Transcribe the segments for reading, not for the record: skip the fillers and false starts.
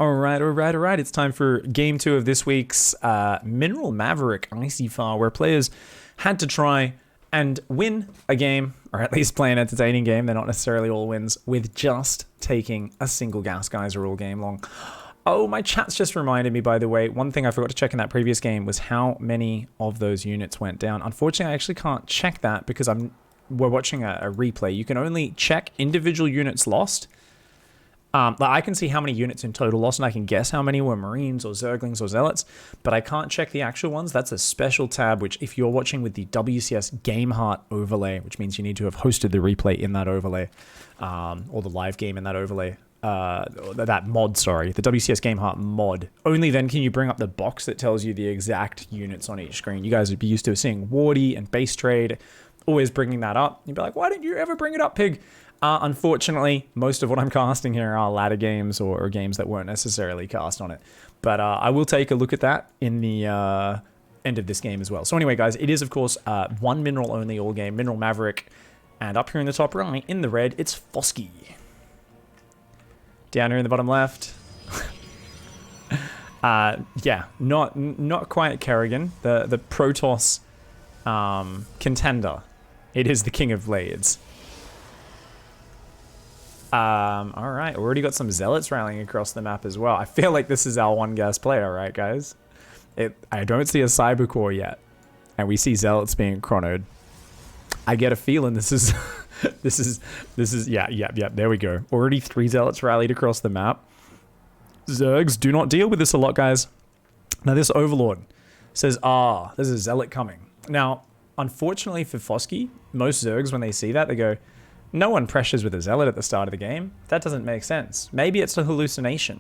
All right. It's time for game 2 of this week's Mineral Maverick ICYFAR, where players had to try and win a game, or at least play an entertaining game. They're not necessarily all wins, with just taking a single gas geyser all game long. Oh, my chat's just reminded me, by the way, one thing I forgot to check in that previous game was how many of those units went down. Unfortunately, I actually can't check that because we're watching a replay. You can only check individual units lost. Like I can see how many units in total lost, and I can guess how many were Marines or Zerglings or Zealots, but I can't check the actual ones. That's a special tab, which if you're watching with the WCS Game Heart overlay, which means you need to have hosted the replay in that overlay, or the live game in that overlay, that mod, sorry, the WCS Game Heart mod, only then can you bring up the box that tells you the exact units on each screen. You guys would be used to seeing Wardy and Base Trade, always bringing that up. You'd be like, why didn't you ever bring it up, Pig? Unfortunately, most of what I'm casting here are ladder games or games that weren't necessarily cast on it. But I will take a look at that in the end of this game as well. So anyway, guys, it is, of course, one mineral only all game, Mineral Maverick. And up here in the top right, in the red, it's Fosky. Down here in the bottom left, yeah, not quite Kerrigan, the Protoss contender. It is the King of Blades. All right, already got some Zealots rallying across the map as well. I feel like this is our one gas player, right, guys? I don't see a Cyber Core yet, and we see Zealots being chronoed. I get a feeling this is, yeah, there we go. Already 3 Zealots rallied across the map. Zergs do not deal with this a lot, guys. Now this Overlord says, there's a Zealot coming. Now, unfortunately for Fosky, most Zergs, when they see that, they go, no one pressures with a Zealot at the start of the game. That doesn't make sense. Maybe it's a hallucination.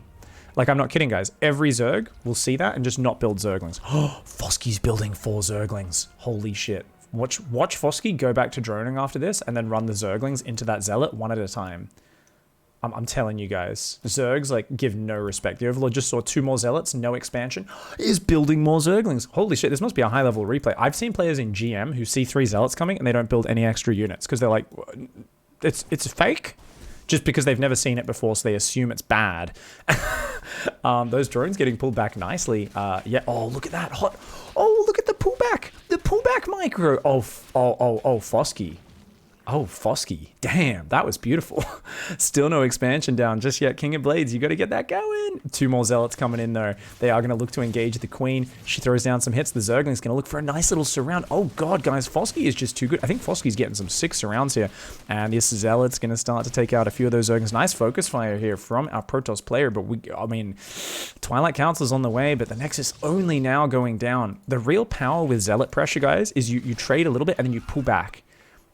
Like, I'm not kidding, guys. Every Zerg will see that and just not build Zerglings. Oh, Fosky's building 4 Zerglings. Holy shit. Watch Fosky go back to droning after this and then run the Zerglings into that Zealot one at a time. I'm telling you guys. Zergs, like, give no respect. The Overlord just saw 2 more Zealots, no expansion, is building more Zerglings. Holy shit, this must be a high-level replay. I've seen players in GM who see 3 Zealots coming and they don't build any extra units because they're like, it's fake, just because they've never seen it before, so they assume it's bad. Those drones getting pulled back nicely. Yeah. Oh, look at that hot. Oh, look at the pullback. The pullback micro. Oh, Fosky. Oh, Fosky. Damn, that was beautiful. Still no expansion down just yet. King of Blades, you got to get that going. 2 more Zealots coming in, though. They are going to look to engage the Queen. She throws down some hits. The Zergling's going to look for a nice little surround. Oh, God, guys, Fosky is just too good. I think Fosky's getting some 6 surrounds here. And this Zealot's going to start to take out a few of those Zerglings. Nice focus fire here from our Protoss player. But, I mean, Twilight Council's on the way, but the Nexus only now going down. The real power with Zealot pressure, guys, is you trade a little bit and then you pull back.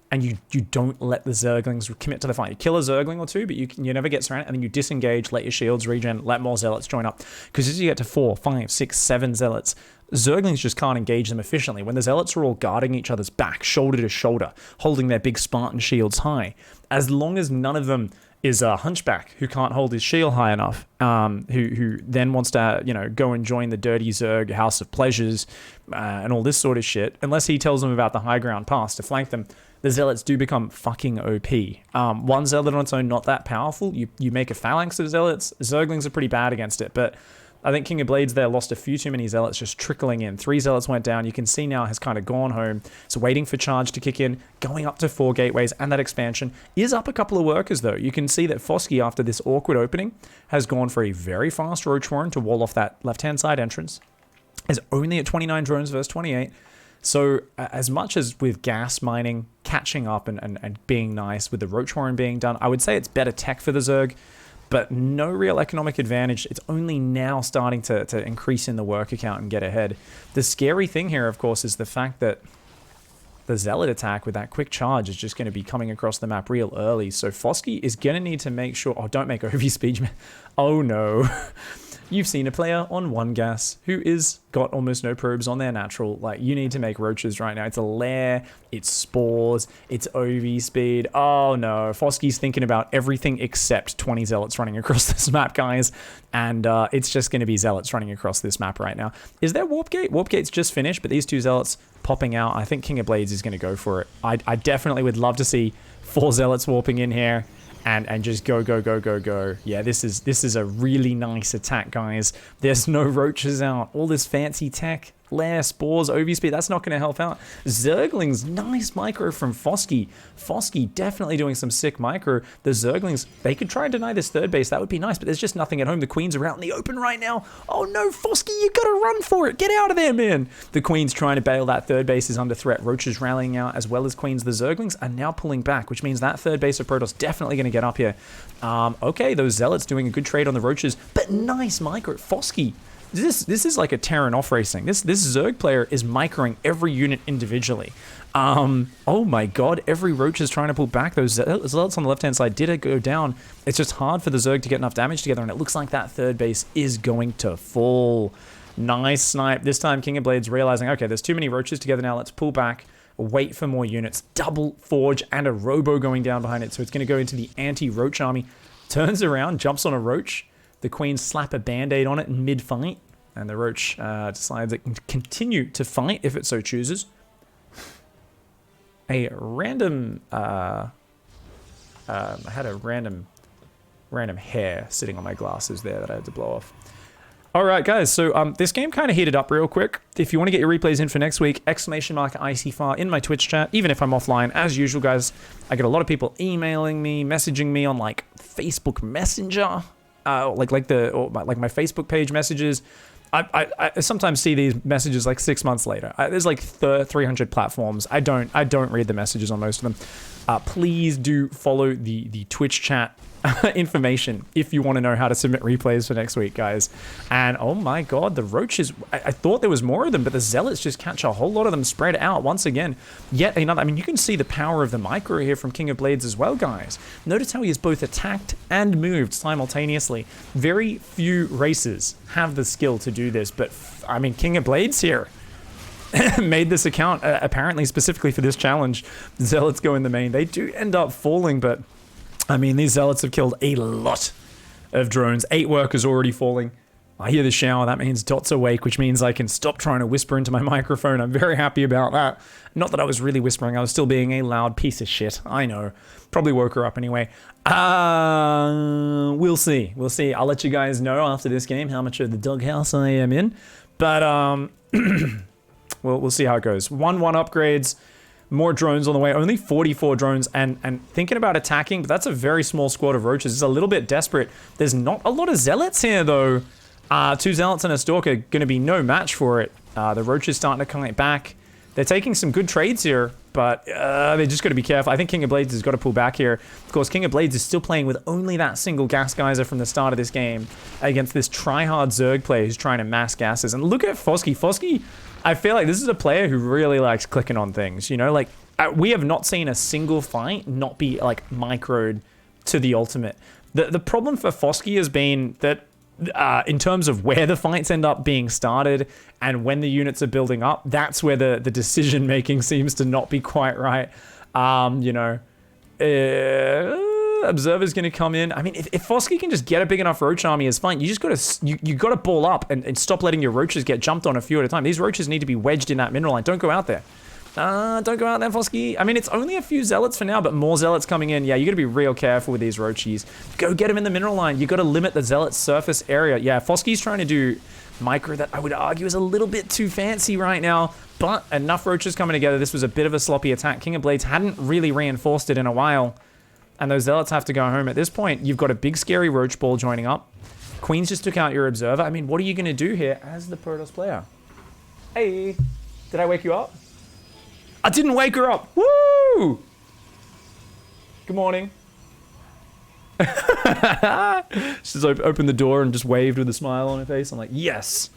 And you don't let the Zerglings commit to the fight. You kill a Zergling or 2, but you never get surrounded, and then you disengage, let your shields regen, let more Zealots join up. Because as you get to 4, 5, 6, 7 Zealots, Zerglings just can't engage them efficiently. When the Zealots are all guarding each other's back, shoulder to shoulder, holding their big Spartan shields high, as long as none of them is a hunchback who can't hold his shield high enough, who then wants to, go and join the dirty Zerg House of Pleasures and all this sort of shit, unless he tells them about the high ground pass to flank them, the Zealots do become fucking OP. One Zealot on its own, not that powerful. You make a phalanx of Zealots. Zerglings are pretty bad against it, but I think King of Blades there lost a few too many Zealots just trickling in. 3 Zealots went down. You can see now has kind of gone home. It's waiting for charge to kick in, going up to 4 gateways, and that expansion is up a couple of workers, though. You can see that Fosky, after this awkward opening, has gone for a very fast Roach Warren to wall off that left-hand side entrance. Is only at 29 drones versus 28. So as much as with gas mining catching up and being nice, with the Roach Warren being done, I would say it's better tech for the Zerg, but no real economic advantage. It's only now starting to increase in the work account and get ahead. The scary thing here, of course, is the fact that the Zealot attack with that quick charge is just going to be coming across the map real early. So Fosky is going to need to make sure... Oh, don't make OV speech, man. Oh, no. You've seen a player on 1 gas who is got almost no probes on their natural. Like, you need to make roaches right now. It's a lair, it's spores, it's OV speed. Oh no, Fosky's thinking about everything except 20 Zealots running across this map, guys. And it's just going to be Zealots running across this map right now. Is there Warp Gate? Warp Gate's just finished, but these 2 Zealots popping out. I think King of Blades is going to go for it. I definitely would love to see 4 Zealots warping in here and just go, go, go, go, go. Yeah, this is a really nice attack, guys. There's no roaches out. All this fancy tech. Lair, spores, OV speed, that's not going to help out. Zerglings, nice micro from Fosky. Fosky definitely doing some sick micro. The Zerglings, they could try and deny this third base. That would be nice, but there's just nothing at home. The Queens are out in the open right now. Oh no, Fosky, you got to run for it. Get out of there, man. The Queens trying to bail. That third base is under threat. Roach is rallying out as well as Queens. The Zerglings are now pulling back, which means that third base of Protoss definitely going to get up here. Okay, those Zealots doing a good trade on the Roaches, but nice micro. Fosky. This is like a Terran off racing. This Zerg player is microing every unit individually. Oh my god, every Roach is trying to pull back. Those Zealots on the left-hand side did go down. It's just hard for the Zerg to get enough damage together, and it looks like that third base is going to fall. Nice snipe. This time, King of Blades realizing, okay, there's too many Roaches together now. Let's pull back, wait for more units. Double Forge and a Robo going down behind it, so it's going to go into the anti-Roach army. Turns around, jumps on a Roach. The Queens slap a band-aid on it in mid-fight, and the Roach decides it can continue to fight if it so chooses. A random... I had a random hair sitting on my glasses there that I had to blow off. Alright guys, so this game kind of heated up real quick. If you want to get your replays in for next week, !ICYFAR in my Twitch chat, even if I'm offline. As usual guys, I get a lot of people emailing me, messaging me on like Facebook Messenger. Like my Facebook page messages. I sometimes see these messages like 6 months later. There's like 300 platforms. I don't read the messages on most of them. Please do follow the Twitch chat information if you want to know how to submit replays for next week, guys. And oh my god, the Roaches, I thought there was more of them, but the Zealots just catch a whole lot of them spread out once again. Yet another, I mean, you can see the power of the micro here from King of Blades as well, guys. Notice how he is both attacked and moved simultaneously. Very few races have the skill to do this, but I mean, King of Blades here made this account apparently specifically for this challenge. Zealots go in the main. They do end up falling, but I mean, these Zealots have killed a lot of drones. 8 workers already falling. I hear the shower. That means Dot's awake, which means I can stop trying to whisper into my microphone. I'm very happy about that. Not that I was really whispering. I was still being a loud piece of shit. I know. Probably woke her up anyway. We'll see. We'll see. I'll let you guys know after this game how much of the doghouse I am in. But we'll see how it goes. 1-1 upgrades. More drones on the way, only 44 drones, and thinking about attacking, but that's a very small squad of Roaches. It's a little bit desperate. There's not a lot of Zealots here, though. 2 Zealots and a Stalker going to be no match for it. The Roach is starting to come back. They're taking some good trades here, but they're just got to be careful. I think King of Blades has got to pull back here. Of course, King of Blades is still playing with only that single gas geyser from the start of this game against this try-hard Zerg player who's trying to mass gases. And look at Fosky. Fosky, I feel like this is a player who really likes clicking on things, you know? Like, we have not seen a single fight not be, like, microed to the ultimate. The problem for Fosky has been that in terms of where the fights end up being started and when the units are building up, that's where the decision making seems to not be quite right. You know, Observer's going to come in. I mean, if Fosky can just get a big enough Roach army, it's fine. You just got to you got to ball up and stop letting your Roaches get jumped on a few at a time. These Roaches need to be wedged in that mineral line. Don't go out there. Don't go out there, Fosky. I mean, it's only a few Zealots for now, but more Zealots coming in. Yeah, you got to be real careful with these Roachies. Go get them in the mineral line. You got to limit the Zealot surface area. Yeah, Fosky's trying to do micro that I would argue is a little bit too fancy right now, but enough Roaches coming together. This was a bit of a sloppy attack. King of Blades hadn't really reinforced it in a while, and those Zealots have to go home. At this point, you've got a big scary Roach ball joining up. Queens just took out your Observer. I mean, what are you going to do here as the Protoss player? Hey, did I wake you up? I didn't wake her up. Woo! Good morning. She just opened the door and just waved with a smile on her face. I'm like, yes.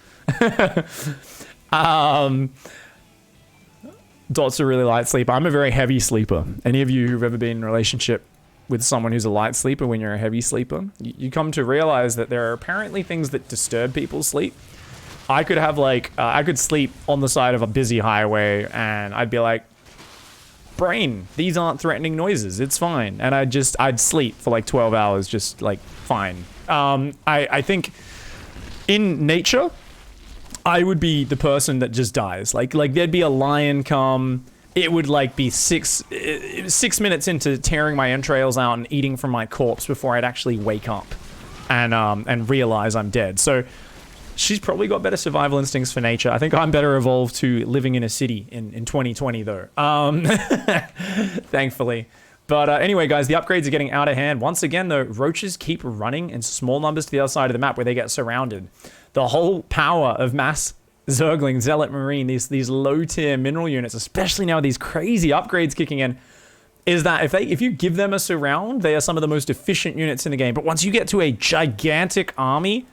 Dot's a really light sleeper. I'm a very heavy sleeper. Any of you who've ever been in a relationship with someone who's a light sleeper when you're a heavy sleeper, you come to realize that there are apparently things that disturb people's sleep. I could have like, I could sleep on the side of a busy highway and I'd be like, brain, these aren't threatening noises, it's fine. And I'd sleep for like 12 hours, just like, fine. I think in nature, I would be the person that just dies. Like there'd be a lion come it would like be 6 minutes into tearing my entrails out and eating from my corpse before I'd actually wake up and realize I'm dead. So she's probably got better survival instincts for nature. I think I'm better evolved to living in a city in 2020 though. Thankfully. But anyway, guys, the upgrades are getting out of hand. Once again, the roaches keep running in small numbers to the other side of the map where they get surrounded. The whole power of mass Zergling, Zealot, Marine, these low-tier mineral units, especially now with these crazy upgrades kicking in, is that if you give them a surround, they are some of the most efficient units in the game. But once you get to a gigantic army,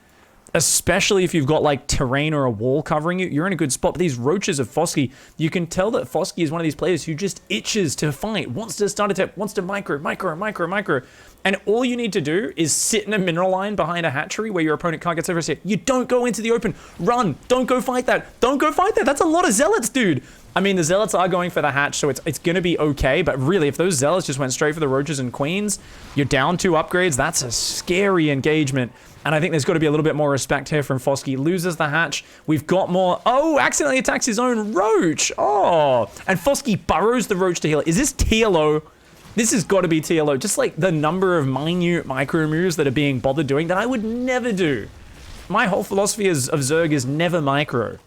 especially if you've got like terrain or a wall covering you, you're in a good spot. But these roaches of Fosky, you can tell that Fosky is one of these players who just itches to fight, wants to start attack, wants to micro. And all you need to do is sit in a mineral line behind a hatchery where your opponent can't get over here. You don't go into the open. Run. Don't go fight that. Don't go fight that. That's a lot of zealots, dude. I mean, the zealots are going for the hatch, so it's going to be okay. But really, if those zealots just went straight for the roaches and queens, you're down 2 upgrades. That's a scary engagement. And I think there's got to be a little bit more respect here from Fosky. Loses the hatch. We've got more. Oh, accidentally attacks his own roach. Oh. And Fosky burrows the roach to heal. Is this TLO? This has got to be TLO. Just like the number of minute micro moves that are being bothered doing that I would never do. My whole philosophy of Zerg is never micro.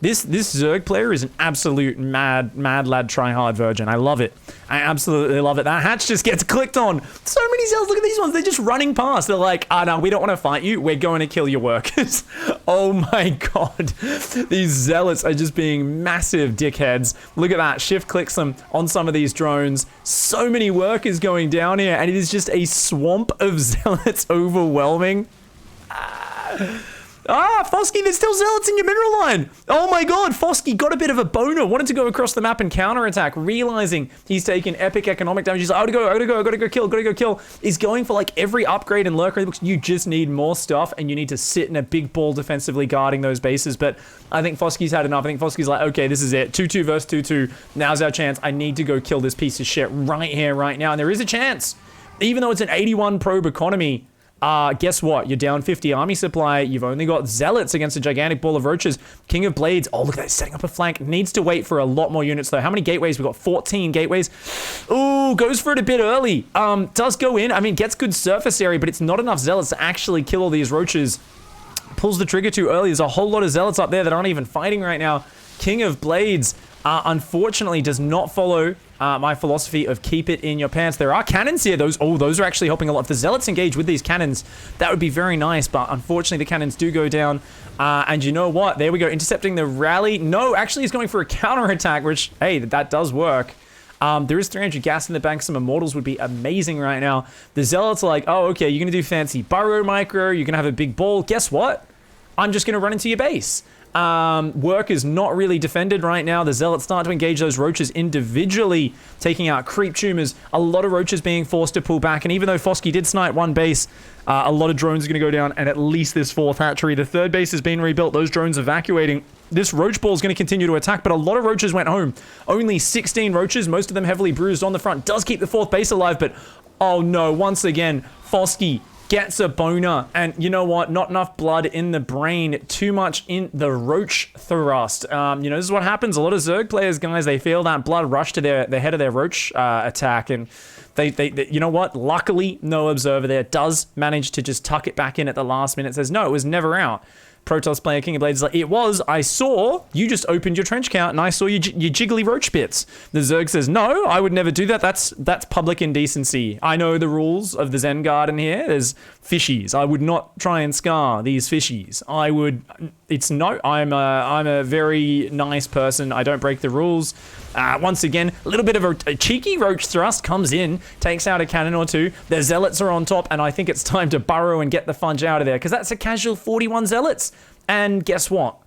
This Zerg player is an absolute mad lad tryhard virgin. I love it. I absolutely love it. That hatch just gets clicked on. So many cells. Look at these ones. They're just running past. They're like, ah, no, we don't want to fight you. We're going to kill your workers. Oh my god. These zealots are just being massive dickheads. Look at that. Shift clicks them on some of these drones. So many workers going down here, and it is just a swamp of zealots overwhelming. Fosky, there's still zealots in your mineral line. Oh my god, Fosky got a bit of a boner. Wanted to go across the map and counterattack, realizing he's taken epic economic damage. He's like, I gotta go kill. He's going for like every upgrade in lurker books. You just need more stuff, and you need to sit in a big ball defensively guarding those bases. But I think Fosky's had enough. I think Fosky's like, okay, this is it. 2-2 versus 2-2. Now's our chance. I need to go kill this piece of shit right here, right now. And there is a chance. Even though it's an 81 probe economy, guess what? You're down 50 army supply. You've only got zealots against a gigantic ball of roaches. King of Blades. Oh, look at that. Setting up a flank. Needs to wait for a lot more units, though. How many gateways? We've got 14 gateways. Ooh, goes for it a bit early. Does go in. I mean, gets good surface area, but it's not enough zealots to actually kill all these roaches. Pulls the trigger too early. There's a whole lot of zealots up there that aren't even fighting right now. King of Blades, unfortunately, does not follow my philosophy of keep it in your pants. There are cannons here. Those are actually helping a lot. If the zealots engage with these cannons, that would be very nice, but unfortunately the cannons do go down. And you know what? There we go. Intercepting the rally. No, actually he's going for a counterattack, which, hey, that does work. There is 300 gas in the bank. Some immortals would be amazing right now. The zealots are like, oh, okay, you're going to do fancy burrow micro. You're going to have a big ball. Guess what? I'm just going to run into your base. Work is not really defended right now. The zealots start to engage those roaches individually, taking out creep tumors. A lot of roaches being forced to pull back, and even though Fosky did snipe one base, a lot of drones are going to go down, and at least this 4th hatchery. The 3rd base has been rebuilt. Those drones evacuating. This roach ball is going to continue to attack, but a lot of roaches went home. Only 16 roaches, most of them heavily bruised on the front. Does keep the 4th base alive, but oh no, once again, Fosky gets a boner, and you know what? Not enough blood in the brain, too much in the roach thrust. You know, this is what happens. A lot of Zerg players, guys, they feel that blood rush to the head of their roach attack, and they you know what? Luckily, no observer there does manage to just tuck it back in at the last minute. Says, no, it was never out. Protoss player King of Blades is like, it was. I saw you just opened your trench count and I saw your jiggly roach bits. The Zerg says, no, I would never do that. That's public indecency. I know the rules of the Zen Garden here. There's fishies. I would not try and scar these fishies. I would. It's no. I'm a very nice person. I don't break the rules. Once again, a little bit of a cheeky roach thrust comes in, takes out a cannon or two. The zealots are on top, and I think it's time to burrow and get the fudge out of there, because that's a casual 41 zealots. And guess what?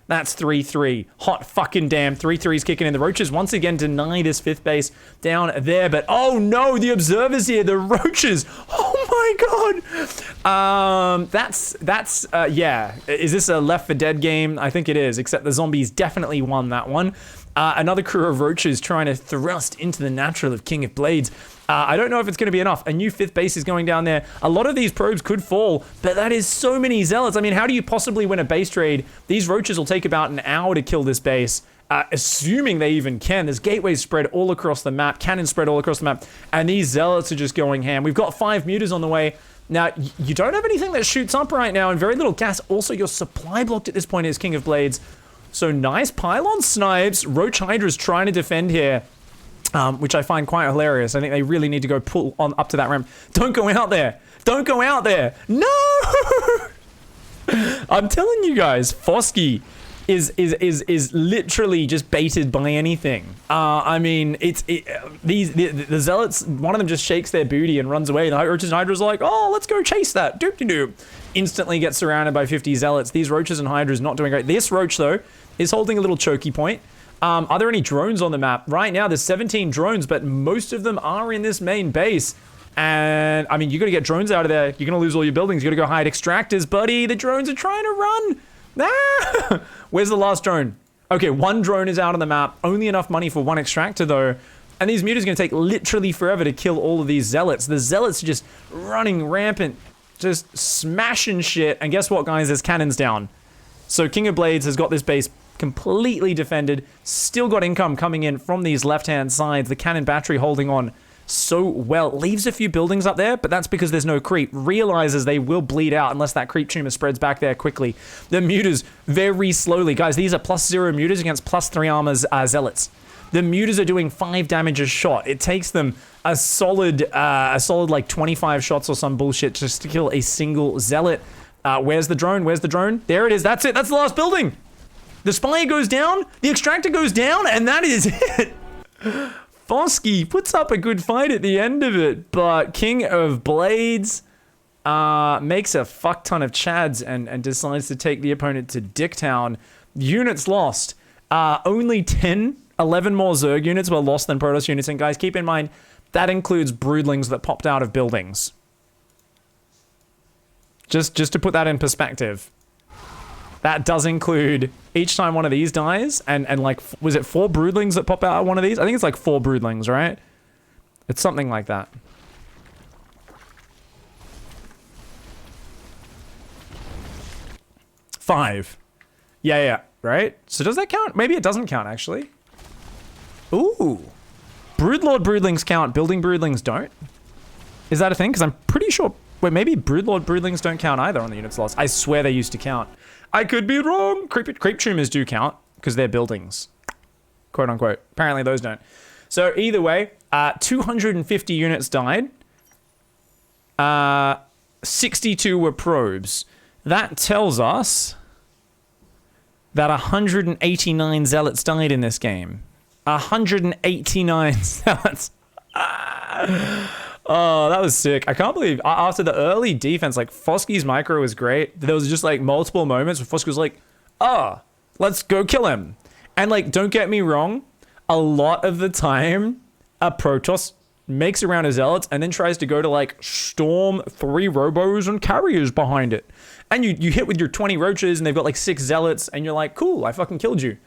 That's 3-3. Hot fucking damn. 3-3's kicking in. The roaches once again deny this 5th base down there, but oh no, the observers here, the roaches. Oh my god. Yeah. Is this a Left 4 Dead game? I think it is, except the zombies definitely won that one. Another crew of roaches trying to thrust into the natural of King of Blades. I don't know if it's going to be enough. A new 5th base is going down there. A lot of these probes could fall, but that is so many zealots. I mean, how do you possibly win a base trade? These roaches will take about an hour to kill this base, assuming they even can. There's gateways spread all across the map, cannons spread all across the map, and these zealots are just going ham. We've got 5 mutas on the way. Now, you don't have anything that shoots up right now, and very little gas. Also, your supply blocked at this point is King of Blades. So nice pylon snipes. Roach Hydra's trying to defend here, which I find quite hilarious. I think they really need to go pull on up to that ramp. Don't go out there. Don't go out there. No! I'm telling you guys, Fosky is literally just baited by anything. I mean, the zealots, one of them just shakes their booty and runs away. The Roaches and Hydras are like, oh, let's go chase that. Doop-de-doop. Instantly gets surrounded by 50 zealots. These Roaches and Hydras not doing great. This Roach, though, is holding a little choky point. Are there any drones on the map? Right now, there's 17 drones, but most of them are in this main base. And, I mean, you got to get drones out of there. You're going to lose all your buildings. You got to go hide extractors, buddy. The drones are trying to run. Ah! Where's the last drone? Okay, 1 drone is out on the map. Only enough money for 1 extractor, though. And these mutas are going to take literally forever to kill all of these zealots. The zealots are just running rampant, just smashing shit. And guess what, guys? There's cannons down. So King of Blades has got this base completely defended. Still got income coming in from these left-hand sides. The cannon battery holding on so well. Leaves a few buildings up there, but that's because there's no creep. Realizes they will bleed out unless that creep tumor spreads back there quickly. The mutas very slowly. Guys, these are +0 mutas against +3 armors zealots. The mutas are doing 5 damage a shot. It takes them a solid like 25 shots or some bullshit just to kill a single zealot. Where's the drone? Where's the drone? There it is. That's it. That's the last building. The spire goes down. The extractor goes down, and that is it. Fosky puts up a good fight at the end of it, but King of Blades makes a fuck ton of chads and decides to take the opponent to Dicktown. Units lost. Only 11 more Zerg units were lost than Protoss units, and guys, keep in mind, that includes broodlings that popped out of buildings. Just to put that in perspective. That does include each time one of these dies, and like, was it 4 broodlings that pop out of one of these? I think it's like 4 broodlings, right? It's something like that. Five. Yeah, right? So does that count? Maybe it doesn't count, actually. Ooh. Broodlord broodlings count, building broodlings don't? Is that a thing? Because I'm pretty sure... Wait, maybe Broodlord broodlings don't count either on the units lost. I swear they used to count. I could be wrong. Creep tumors do count because they're buildings. Quote unquote. Apparently those don't. So either way, 250 units died. 62 were probes. That tells us that 189 zealots died in this game. 189 zealots. Oh, that was sick. I can't believe, after the early defense, like, Fosky's micro was great. There was just, like, multiple moments where Fosky was like, oh, let's go kill him. And, like, don't get me wrong, a lot of the time, a Protoss makes around a Zealots and then tries to go to, like, storm 3 Robos and carriers behind it. And you hit with your 20 Roaches and they've got, like, 6 Zealots and you're like, cool, I fucking killed you.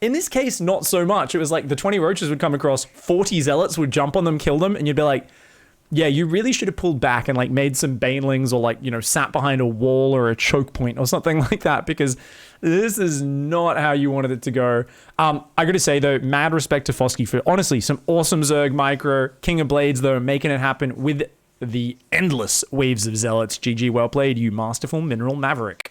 In this case, not so much. It was like the 20 Roaches would come across, 40 Zealots would jump on them, kill them, and you'd be like, yeah, you really should have pulled back and like made some banelings or like, you know, sat behind a wall or a choke point or something like that, because this is not how you wanted it to go. I gotta say though, mad respect to Fosky for honestly some awesome Zerg micro. King of Blades though, making it happen with the endless waves of zealots. GG, well played, you masterful mineral Maverick.